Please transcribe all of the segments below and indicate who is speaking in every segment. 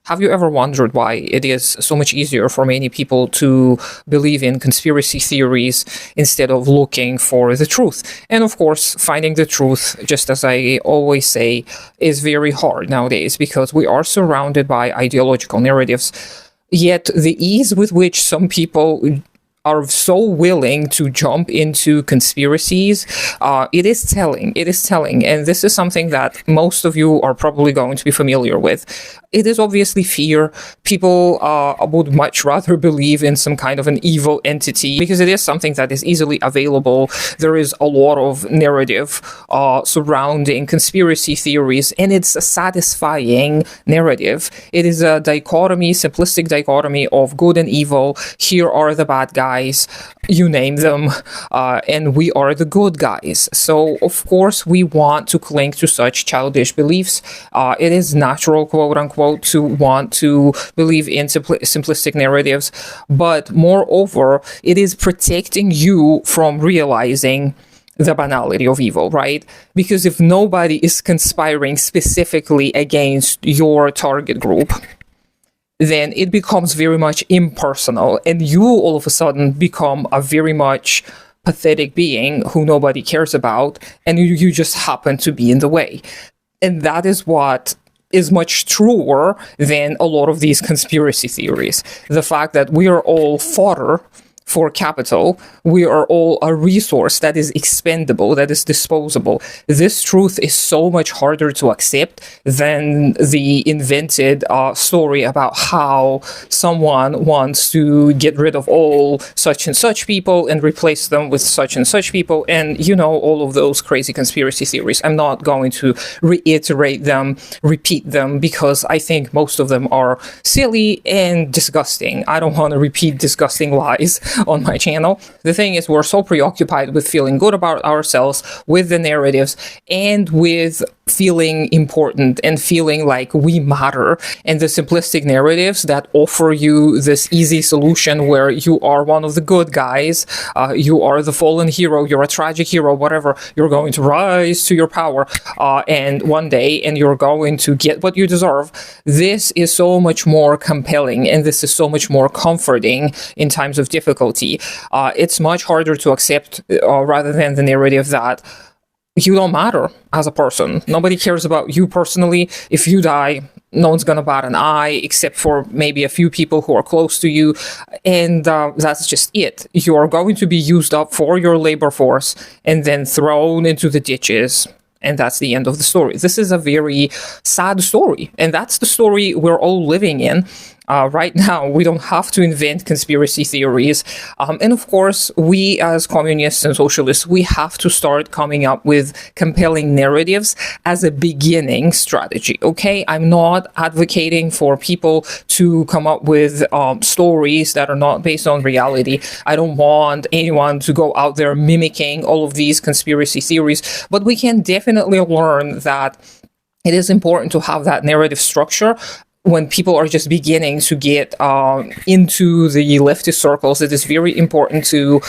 Speaker 1: Have you ever wondered why it is so much easier for many people to believe in conspiracy theories instead of looking for the truth? And of course, finding the truth, just as I always say, is very hard nowadays because we are surrounded by ideological narratives. Yet the ease with which some people are so willing to jump into conspiracies, it is telling. It is telling. And this is something that most of you are probably going to be familiar with. It is obviously fear. People would much rather believe in some kind of an evil entity because it is something that is easily available. There is a lot of narrative surrounding conspiracy theories, and it's a satisfying narrative. It is a dichotomy, simplistic dichotomy of good and evil. Here are the bad guys, you name them, and we are the good guys. So, of course, we want to cling to such childish beliefs. It is natural, quote unquote, to want to believe in simplistic narratives, but moreover, it is protecting you from realizing the banality of evil, right? Because if nobody is conspiring specifically against your target group, then it becomes very much impersonal, and you all of a sudden become a very much pathetic being who nobody cares about, and you just happen to be in the way. And that is what is much truer than a lot of these conspiracy theories. The fact that we are all fodder for capital, we are all a resource that is expendable, that is disposable. This truth is so much harder to accept than the invented story about how someone wants to get rid of all such and such people and replace them with such and such people, and all of those crazy conspiracy theories. I'm not going to reiterate them, repeat them, because I think most of them are silly and disgusting. I don't want to repeat disgusting lies on my channel. The thing is, we're so preoccupied with feeling good about ourselves, with the narratives, and with feeling important and feeling like we matter, and the simplistic narratives that offer you this easy solution where you are one of the good guys, you are the fallen hero, you're a tragic hero, whatever, you're going to rise to your power and one day, and you're going to get what you deserve. This is so much more compelling, and this is so much more comforting in times of difficulty. It's much harder to accept rather than the narrative that you don't matter as a person. Nobody cares about you personally. If you die, no one's gonna bat an eye except for maybe a few people who are close to you, and that's just it. You are going to be used up for your labor force and then thrown into the ditches, and that's the end of the story. This is a very sad story, and that's the story we're all living in. Right now, we don't have to invent conspiracy theories. And of course, we as communists and socialists, we have to start coming up with compelling narratives as a beginning strategy, okay? I'm not advocating for people to come up with stories that are not based on reality. I don't want anyone to go out there mimicking all of these conspiracy theories, but we can definitely learn that it is important to have that narrative structure. When people are just beginning to get into the leftist circles, it is very important to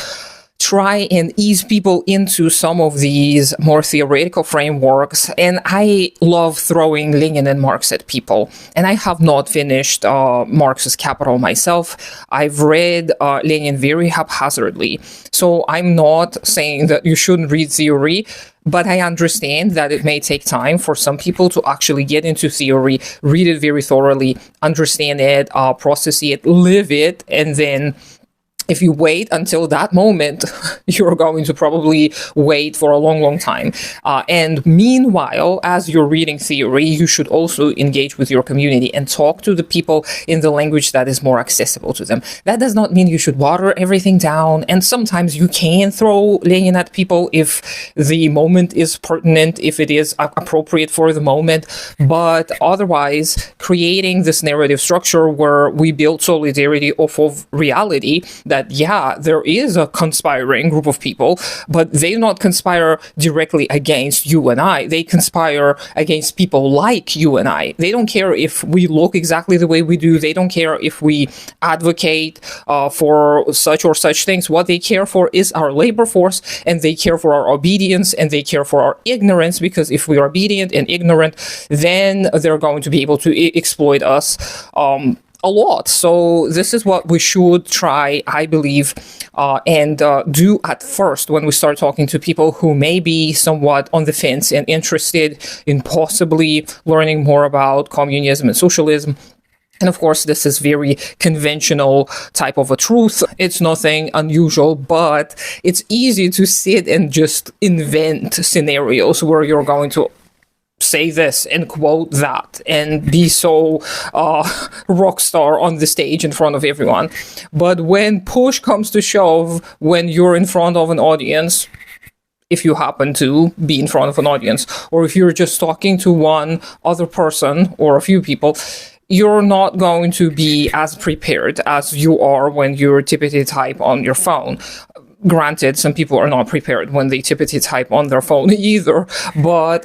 Speaker 1: try and ease people into some of these more theoretical frameworks. And I love throwing Lenin and Marx at people. And I have not finished Marx's Capital myself. I've read Lenin very haphazardly. So I'm not saying that you shouldn't read theory, but I understand that it may take time for some people to actually get into theory, read it very thoroughly, understand it, process it, live it, and then if you wait until that moment, you're going to probably wait for a long, long time. And meanwhile, as you're reading theory, you should also engage with your community and talk to the people in the language that is more accessible to them. That does not mean you should water everything down. And sometimes you can throw Lenin at people if the moment is pertinent, if it is appropriate for the moment. But otherwise, creating this narrative structure where we build solidarity off of reality that that, yeah, there is a conspiring group of people, but they do not conspire directly against you and I. They conspire against people like you and I. They don't care if we look exactly the way we do. They don't care if we advocate for such or such things. What they care for is our labor force, and they care for our obedience, and they care for our ignorance, because if we are obedient and ignorant, then they're going to be able to exploit us a lot. So this is what we should try, I believe, and do at first when we start talking to people who may be somewhat on the fence and interested in possibly learning more about communism and socialism. And of course, this is very conventional type of a truth. It's nothing unusual, but it's easy to sit and just invent scenarios where you're going to say this and quote that and be so rock star on the stage in front of everyone. But when push comes to shove, when you're in front of an audience, if you happen to be in front of an audience, or if you're just talking to one other person or a few people, you're not going to be as prepared as you are when you typically type on your phone. Granted, some people are not prepared when they typically type on their phone either, but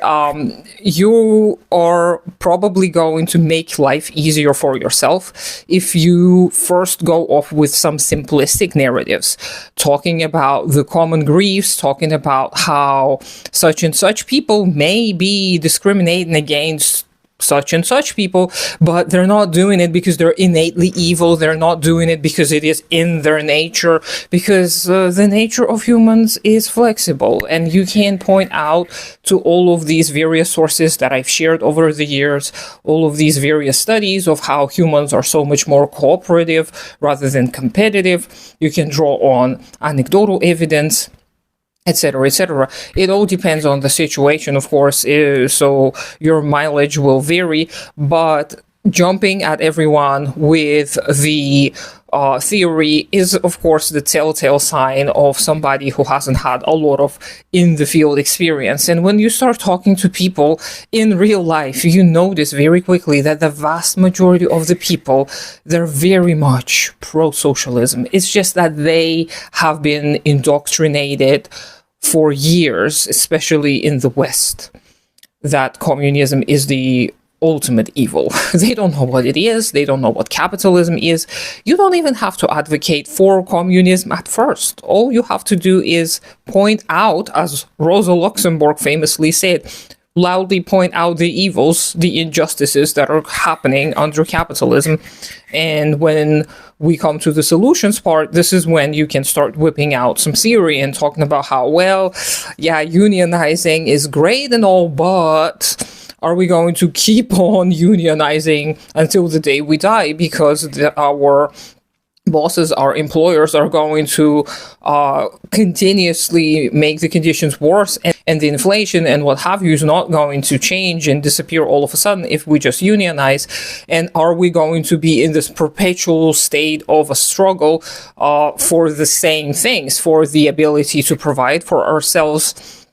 Speaker 1: you are probably going to make life easier for yourself if you first go off with some simplistic narratives, talking about the common griefs, talking about how such and such people may be discriminating against such and such people, but they're not doing it because they're innately evil. They're not doing it because it is in their nature, because the nature of humans is flexible. And you can point out to all of these various sources that I've shared over the years, all of these various studies of how humans are so much more cooperative rather than competitive. You can draw on anecdotal evidence, etc., etc. It all depends on the situation, of course, so your mileage will vary, but jumping at everyone with the theory is, of course, the telltale sign of somebody who hasn't had a lot of in-the-field experience. And when you start talking to people in real life, you notice very quickly that the vast majority of the people, they're very much pro-socialism. It's just that they have been indoctrinated for years, especially in the West, that communism is the ultimate evil. They don't know what it is. They don't know what capitalism is. You don't even have to advocate for communism at first. All you have to do is point out, as Rosa Luxemburg famously said, loudly point out the evils, the injustices that are happening under capitalism. And when we come to the solutions part, this is when you can start whipping out some theory and talking about how, well, yeah, unionizing is great and all, but are we going to keep on unionizing until the day we die because our bosses, our employers are going to continuously make the conditions worse, and the inflation and what have you is not going to change and disappear all of a sudden if we just unionize? And are we going to be in this perpetual state of a struggle for the same things, for the ability to provide for ourselves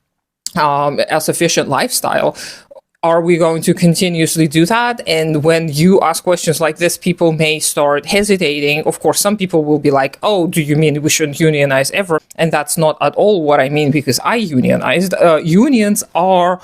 Speaker 1: a sufficient lifestyle? Are we going to continuously do that? And when you ask questions like this, people may start hesitating. Of course, some people will be like, oh, do you mean we shouldn't unionize ever? And that's not at all what I mean, because I unionized. Unions are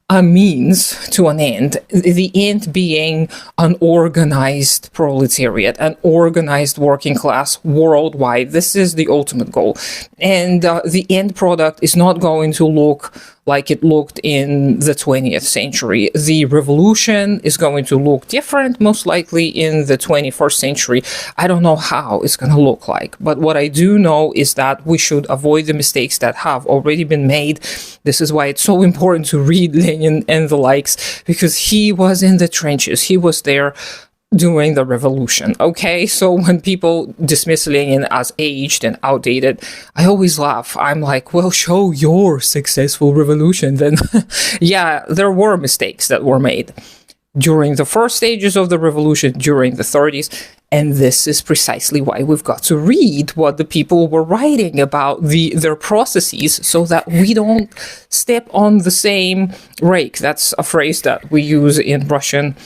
Speaker 1: a means to an end, the end being an organized proletariat, an organized working class worldwide. This is the ultimate goal. And the end product is not going to look like it looked in the 20th century. The revolution is going to look different, most likely in the 21st century. I don't know how it's going to look like, but what I do know is that we should avoid the mistakes that have already been made. This is why it's so important to read Lenin and the likes, because he was in the trenches. He was there during the revolution. Okay, so when people dismiss Lenin as aged and outdated, I always laugh. I'm like, well, show your successful revolution then. Yeah, there were mistakes that were made during the first stages of the revolution, during the 30s, and this is precisely why we've got to read what the people were writing about their processes, so that we don't step on the same rake. That's a phrase that we use in Russian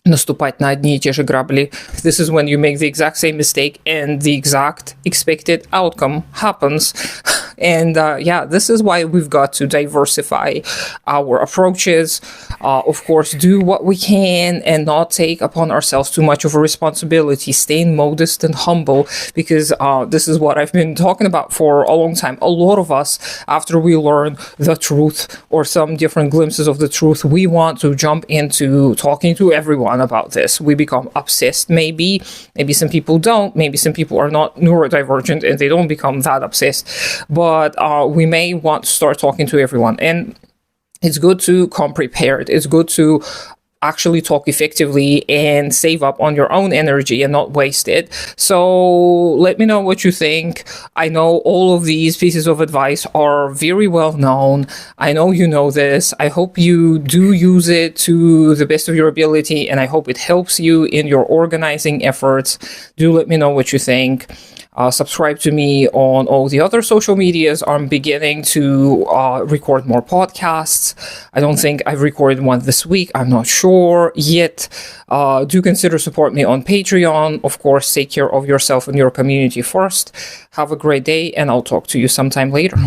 Speaker 1: наступать на одни и те же грабли. This is when you make the exact same mistake and the exact expected outcome happens. And yeah, this is why we've got to diversify our approaches. Of course, do what we can and not take upon ourselves too much of a responsibility. Staying modest and humble, because this is what I've been talking about for a long time. A lot of us, after we learn the truth or some different glimpses of the truth, we want to jump into talking to everyone about this. We become obsessed, maybe some people don't, maybe some people are not neurodivergent and they don't become that obsessed, but we may want to start talking to everyone. And it's good to come prepared. It's good to actually talk effectively and save up on your own energy and not waste it. So let me know what you think. I know all of these pieces of advice are very well known. I know you know this. I hope you do use it to the best of your ability, and I hope it helps you in your organizing efforts. Do let me know what you think. Subscribe to me on all the other social medias. I'm beginning to record more podcasts. I don't think I've recorded one this week. I'm not sure yet. Do consider support me on Patreon. Of course, take care of yourself and your community first. Have a great day, and I'll talk to you sometime later.